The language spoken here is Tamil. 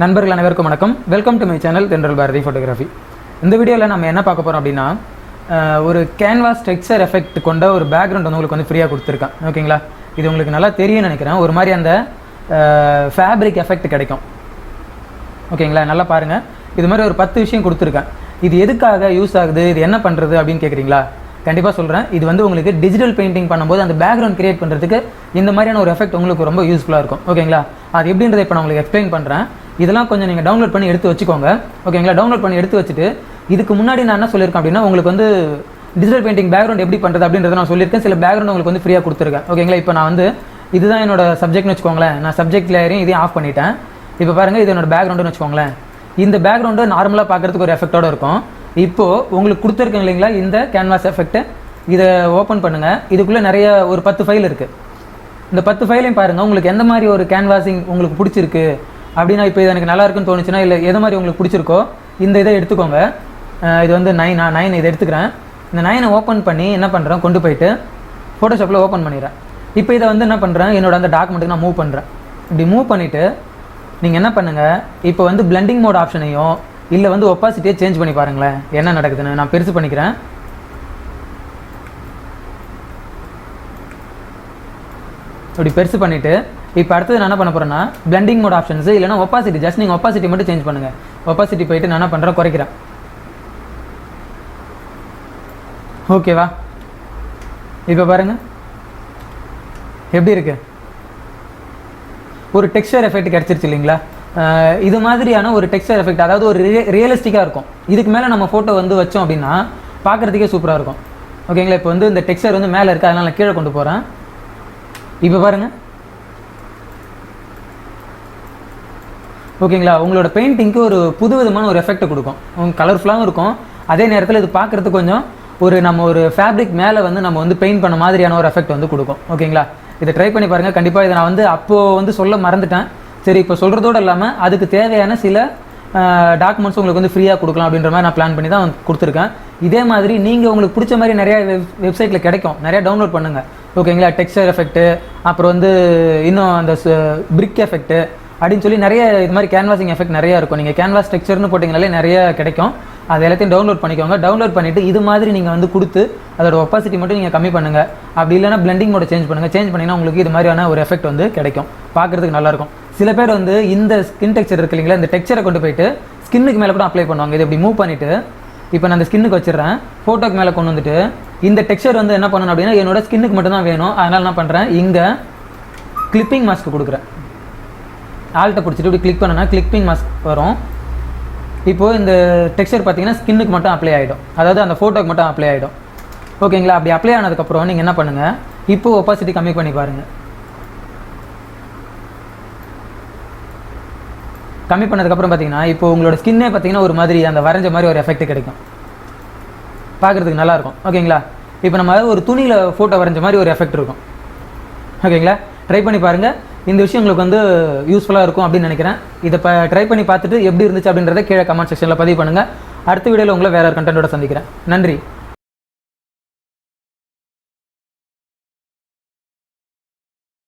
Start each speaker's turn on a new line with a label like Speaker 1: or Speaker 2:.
Speaker 1: நண்பர்கள் அனைவருக்கும் வணக்கம். வெல்கம் டு மை சேனல் தென்றல் பாரதி ஃபோட்டோகிராஃபி. இந்த வீடியோவில் நம்ம என்ன பார்க்க போகிறோம் அப்படின்னா, ஒரு கேன்வாஸ் டெக்ஸ்சர் எஃபெக்ட் கொண்ட ஒரு பேக்ரவுண்ட் வந்து உங்களுக்கு வந்து ஃப்ரீயாக கொடுத்துருக்கேன். ஓகேங்களா? இது உங்களுக்கு நல்லா தெரியும்னு நினைக்கிறேன். ஒரு மாதிரி அந்த ஃபேப்ரிக் எஃபெக்ட் கிடைக்கும். ஓகேங்களா? நல்லா பாருங்கள். இது மாதிரி ஒரு 10 விஷயம் கொடுத்துருக்கேன். இது எதுக்காக யூஸ் ஆகுது, இது என்ன பண்ணுறது அப்படின்னு கேட்குறீங்களா? கண்டிப்பாக சொல்கிறேன். இது வந்து உங்களுக்கு டிஜிட்டல் பெயிண்டிங் பண்ணும்போது அந்த பேக்ரவுண்ட் கிரியேட் பண்ணுறதுக்கு இந்த மாதிரியான ஒரு எஃபெக்ட் உங்களுக்கு ரொம்ப யூஸ்ஃபுல்லாக இருக்கும். ஓகேங்களா? அது எப்படின்றத இப்போ நான் உங்களுக்கு எக்ஸ்பிளைன் பண்ணுறேன். இதெல்லாம் கொஞ்சம் நீங்கள் டவுன்லோட் பண்ணி எடுத்து வச்சுக்கோங்க. ஓகேங்களா? டவுன்லோட் பண்ணி எடுத்து வச்சுட்டு இதுக்கு முன்னாடி நான் என்ன சொல்லியிருக்கேன் அப்படின்னா, உங்களுக்கு வந்து டிஜிட்டல் பெயிண்டிங் பேக்ரவுண்ட் எப்படி பண்ணுறது அப்படின்றத நான் சொல்லியிருக்கேன். சில பேக்ரவுண்ட் உங்களுக்கு வந்து ஃப்ரீயாக கொடுத்துருக்கேன். ஓகேங்களா? இப்போ நான் வந்து இதுதான் என்னோட சப்ஜெக்ட்னு வச்சுக்கோங்களேன். நான் சப்ஜெக்ட் லேயரையும் இதையும் ஆஃப் பண்ணிட்டேன். இப்போ பாருங்கள், இது என்னோட பேக்ரவுண்டுன்னு வச்சுக்கோங்களேன். இந்த பேக்ரவுண்டு நார்மலாக பார்க்குறதுக்கு ஒரு எஃபெக்டோடு இருக்கும். இப்போது உங்களுக்கு கொடுத்துருக்கேன் இல்லைங்களா இந்த கேன்வாஸ் எஃபெக்ட்டு, இதை ஓப்பன் பண்ணுங்கள். இதுக்குள்ளே நிறைய ஒரு 10 ஃபைல் இருக்குது. இந்த 10 ஃபைலையும் பாருங்கள். உங்களுக்கு எந்த மாதிரி ஒரு கேன்வாசிங் உங்களுக்கு பிடிச்சிருக்கு அப்படின்னா, இப்போ இது எனக்கு நல்லா இருக்குன்னு தோணுச்சுன்னா, இல்லை எது மாதிரி உங்களுக்கு பிடிச்சிருக்கோ இந்த இதை எடுத்துக்கோங்க. இது வந்து 9 இதை எடுத்துக்கிறேன். இந்த 9 ஓப்பன் பண்ணி என்ன பண்ணுறேன், கொண்டு போயிட்டு ஃபோட்டோஷாப்பில் ஓப்பன் பண்ணிடுறேன். இப்போ இதை வந்து என்ன பண்ணுறேன், என்னோட அந்த டாக்குமெண்ட்டுக்கு நான் மூவ் பண்ணுறேன். இப்படி மூவ் பண்ணிவிட்டு நீங்கள் என்ன பண்ணுங்கள், இப்போ வந்து பிளெண்டிங் மோட் ஆப்ஷனையும் இல்லை வந்து ஒப்பாசிட்டியை சேஞ்ச் பண்ணி பாருங்களேன் என்ன நடக்குதுன்னு. நான் பெருசு பண்ணிக்கிறேன். இப்படி பெருசு பண்ணிவிட்டு இப்போ அடுத்தது நான் என்ன பண்ண போகிறேன்னா, பிளெண்டிங் மோட் ஆப்ஷன்ஸ் இல்லைனா ஒப்பாசிட்டி, ஜஸ்ட் நீங்கள் ஒப்பாசிட்டி மட்டும் சேஞ்ச் பண்ணுங்கள். ஒப்பாசிட்டி போயிட்டு நான் என்ன பண்ணுறேன், குறைக்கிறேன். ஓகேவா? இப்போ பாருங்கள் எப்படி இருக்குது, ஒரு டெக்ஸ்சர் எஃபெக்ட் கிடச்சிருச்சு இல்லைங்களா? இது மாதிரியான ஒரு டெக்ஸ்சர் எஃபெக்ட், அதாவது ஒரு ரியலிஸ்டிக்காக இருக்கும். இதுக்கு மேலே நம்ம ஃபோட்டோ வந்து வச்சோம் அப்படின்னா பார்க்குறதுக்கே சூப்பராக இருக்கும். ஓகேங்களா? இப்போ வந்து இந்த டெக்ஸ்சர் வந்து மேலே இருக்குது, அதனால் நான் கீழே கொண்டு போகிறேன். இப்போ பாருங்கள். ஓகேங்களா? உங்களோட பெயிண்டிங்க்கு ஒரு புதுவிதமான ஒரு எஃபெக்ட் கொடுக்கும். உங்களுக்கு கலர்ஃபுல்லாகவும் இருக்கும். அதே நேரத்தில் இது பார்க்குறதுக்கு கொஞ்சம் நம்ம ஒரு ஃபேப்ரிக் மேலே வந்து நம்ம வந்து பெயிண்ட் பண்ண மாதிரியான ஒரு எஃபெக்ட் வந்து கொடுக்கும். ஓகேங்களா? இதை ட்ரை பண்ணி பாருங்கள். கண்டிப்பாக இதை நான் வந்து அப்போது வந்து சொல்ல மறந்துட்டேன். சரி, இப்போ சொல்கிறதோடு இல்லாமல் அதுக்கு தேவையான சில டாக்குமெண்ட்ஸ் உங்களுக்கு வந்து ஃப்ரீயாக கொடுக்கலாம் அப்படின்ற மாதிரி நான் பிளான் பண்ணி தான் கொடுத்துருக்கேன். இதே மாதிரி நீங்கள் உங்களுக்கு பிடிச்ச மாதிரி நிறையா வெப்சைட்டில் கிடைக்கும். நிறையா டவுன்லோட் பண்ணுங்கள். ஓகேங்களா? டெக்ஸ்சர் எஃபெக்ட்டு, அப்புறம் வந்து இன்னும் அந்த பிரிக் எஃபெக்ட்டு அப்படின்னு சொல்லி நிறைய இது மாதிரி கேன்வாசிங் எஃபெக்ட் நிறையா இருக்கும். நீங்கள் கேன்வாஸ் டெக்ஸ்சர்னு போட்டிங்கனாலே நிறைய கிடைக்கும். அது எல்லாத்தையும் டவுன்லோட் பண்ணிக்கோங்க. டவுன்லோட் பண்ணிவிட்டு இது மாதிரி நீங்கள் வந்து கொடுத்து அதோட ஒப்பாசிட்டி மட்டும் நீங்கள் கம்மி பண்ணுங்கள். அப்படி இல்லைனா பிளெண்டிங் மோட சேஞ்ச் பண்ணுங்கள். சேஞ்ச் பண்ணிங்கன்னா உங்களுக்கு இது மாதிரியான ஒரு எஃபெக்ட் வந்து கிடைக்கும். பார்க்குறதுக்கு நல்லாயிருக்கும். சில பேர் வந்து இந்த ஸ்கின் டெக்ஸ்சர் இருக்கு இல்லைங்களா, இந்த டெக்ஸ்சரை கொண்டு போயிட்டு ஸ்கின்னுக்கு மேலே கூட அப்ளை பண்ணுவாங்க. இது இப்படி மூவ் பண்ணிவிட்டு இப்போ நான் அந்த ஸ்கின்னுக்கு வச்சிடுறேன். ஃபோட்டோக்கு மேலே கொண்டு வந்துட்டு இந்த டெக்ஸ்சர் வந்து என்ன பண்ணணும் அப்படின்னா, என்னோட ஸ்கின்னுக்கு மட்டும் தான் வேணும். அதனால் என்ன பண்ணுறேன், இங்கே கிளிப்பிங் மாஸ்க் கொடுக்குறேன். ஆல்ட்டை பிடிச்சிட்டு இப்படி கிளிக் பண்ணனா கிளிப்பிங் மாஸ்க் வரும். இப்போது இந்த டெக்ஸ்சர் பார்த்தீங்கன்னா ஸ்கின்னுக்கு மட்டும் அப்ளை ஆகிடும், அதாவது அந்த ஃபோட்டோக்கு மட்டும் அப்ளை ஆகிடும். ஓகேங்களா? அப்படி அப்ளை ஆனதுக்கப்புறம் நீங்கள் என்ன பண்ணுங்கள், இப்போது ஒப்பாசிட்டி கம்மி பண்ணி பாருங்கள். கம்மி பண்ணதுக்கப்புறம் பார்த்தீங்கன்னா இப்போ உங்களோட ஸ்கின்னே பார்த்தீங்கன்னா ஒரு மாதிரி அந்த வரைஞ்ச மாதிரி ஒரு எஃபெக்ட் கிடைக்கும். பார்க்குறதுக்கு நல்லாயிருக்கும். ஓகேங்களா? இப்போ நம்ம ஒரு துணியில் ஃபோட்டோ வரைஞ்ச மாதிரி ஒரு எஃபெக்ட் இருக்கும். ஓகேங்களா? ட்ரை பண்ணி பாருங்கள். இந்த விஷயம் உங்களுக்கு வந்து யூஸ்ஃபுல்லாக இருக்கும் அப்படின்னு நினைக்கிறேன். இதை ட்ரை பண்ணி பார்த்துட்டு எப்படி இருந்துச்சு அப்படின்றத கீழே கமெண்ட் செக்ஷனில் பதிவு பண்ணுங்கள். அடுத்த வீடியோவில் உங்களை வேறு ஒரு கண்டென்ட்டோட சந்திக்கிறேன். நன்றி.